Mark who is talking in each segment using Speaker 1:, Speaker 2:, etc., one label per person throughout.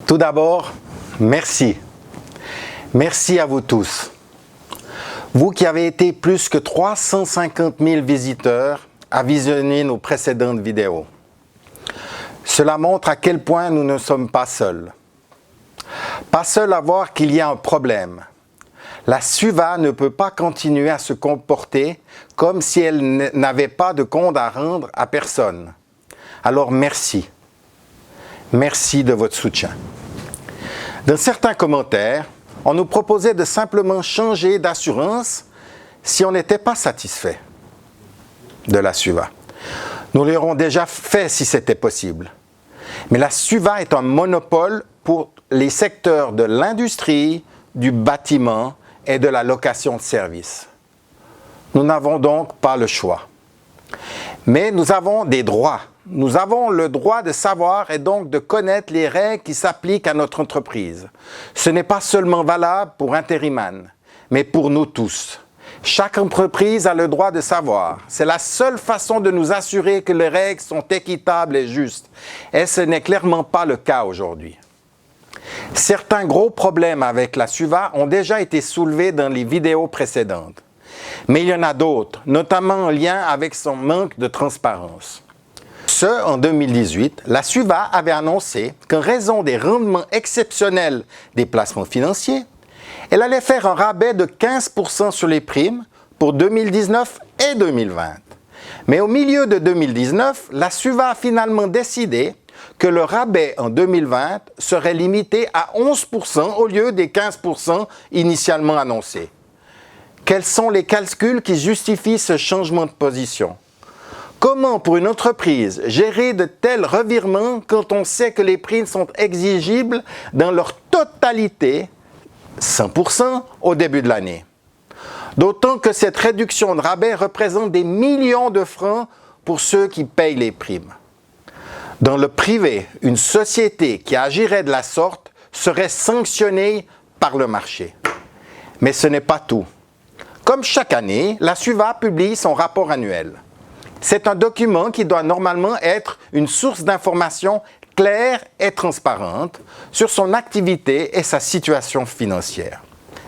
Speaker 1: Tout d'abord, merci. Merci à vous tous. Vous qui avez été plus que 350 000 visiteurs à visionner nos précédentes vidéos. Cela montre à quel point nous ne sommes pas seuls. Pas seuls à voir qu'il y a un problème. La SUVA ne peut pas continuer à se comporter comme si elle n'avait pas de compte à rendre à personne. Alors merci. Merci de votre soutien. Dans certains commentaires, on nous proposait de simplement changer d'assurance si on n'était pas satisfait de la SUVA. Nous l'aurions déjà fait si c'était possible. Mais la SUVA est un monopole pour les secteurs de l'industrie, du bâtiment et de la location de services. Nous n'avons donc pas le choix. Mais nous avons des droits. Nous avons le droit de savoir et donc de connaître les règles qui s'appliquent à notre entreprise. Ce n'est pas seulement valable pour Interiman, mais pour nous tous. Chaque entreprise a le droit de savoir. C'est la seule façon de nous assurer que les règles sont équitables et justes. Et ce n'est clairement pas le cas aujourd'hui. Certains gros problèmes avec la SUVA ont déjà été soulevés dans les vidéos précédentes. Mais il y en a d'autres, notamment en lien avec son manque de transparence. En 2018, la SUVA avait annoncé qu'en raison des rendements exceptionnels des placements financiers, elle allait faire un rabais de 15% sur les primes pour 2019 et 2020. Mais au milieu de 2019, la SUVA a finalement décidé que le rabais en 2020 serait limité à 11% au lieu des 15% initialement annoncés. Quels sont les calculs qui justifient ce changement de position? Comment, pour une entreprise, gérer de tels revirements quand on sait que les primes sont exigibles dans leur totalité, 100%, au début de l'année? D'autant que cette réduction de rabais représente des millions de francs pour ceux qui payent les primes. Dans le privé, une société qui agirait de la sorte serait sanctionnée par le marché. Mais ce n'est pas tout. Comme chaque année, la SUVA publie son rapport annuel. C'est un document qui doit normalement être une source d'information claire et transparente sur son activité et sa situation financière.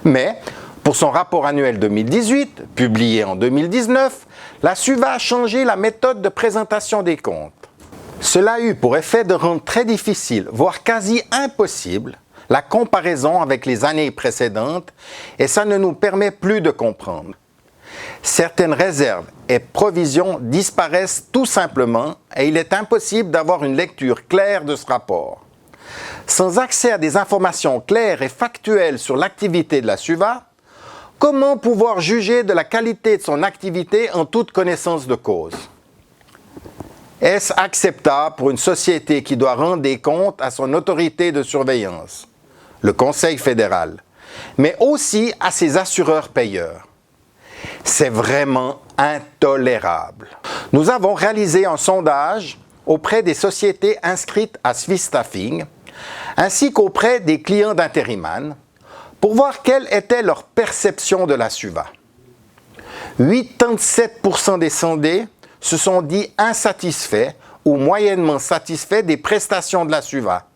Speaker 1: Mais, pour son rapport annuel 2018, publié en 2019, la SUVA a changé la méthode de présentation des comptes. Cela a eu pour effet de rendre très difficile, voire quasi impossible, la comparaison avec les années précédentes et ça ne nous permet plus de comprendre. Certaines réserves et provisions disparaissent tout simplement et il est impossible d'avoir une lecture claire de ce rapport. Sans accès à des informations claires et factuelles sur l'activité de la SUVA, comment pouvoir juger de la qualité de son activité en toute connaissance de cause? Est-ce acceptable pour une société qui doit rendre des comptes à son autorité de surveillance, le Conseil fédéral, mais aussi à ses assureurs-payeurs? C'est vraiment intolérable. Nous avons réalisé un sondage auprès des sociétés inscrites à Swiss Staffing, ainsi qu'auprès des clients d'Interiman, pour voir quelle était leur perception de la SUVA. 87% des sondés se sont dit insatisfaits ou moyennement satisfaits des prestations de la SUVA,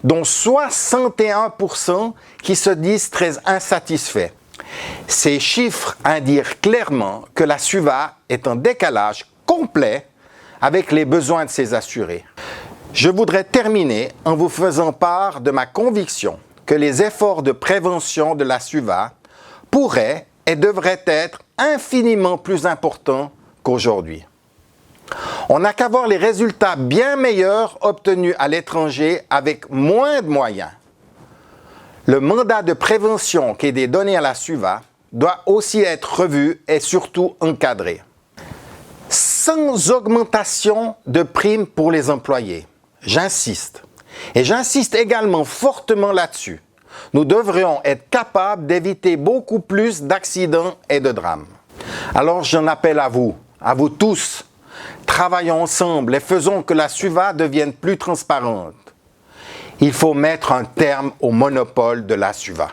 Speaker 1: dont 61% qui se disent très insatisfaits. Ces chiffres indiquent clairement que la SUVA est en décalage complet avec les besoins de ses assurés. Je voudrais terminer en vous faisant part de ma conviction que les efforts de prévention de la SUVA pourraient et devraient être infiniment plus importants qu'aujourd'hui. On n'a qu'à voir les résultats bien meilleurs obtenus à l'étranger avec moins de moyens. Le mandat de prévention qui est donné à la SUVA doit aussi être revu et surtout encadré. Sans augmentation de primes pour les employés, j'insiste. Et j'insiste également fortement là-dessus. Nous devrions être capables d'éviter beaucoup plus d'accidents et de drames. Alors j'en appelle à vous tous. Travaillons ensemble et faisons que la SUVA devienne plus transparente. Il faut mettre un terme au monopole de la SUVA.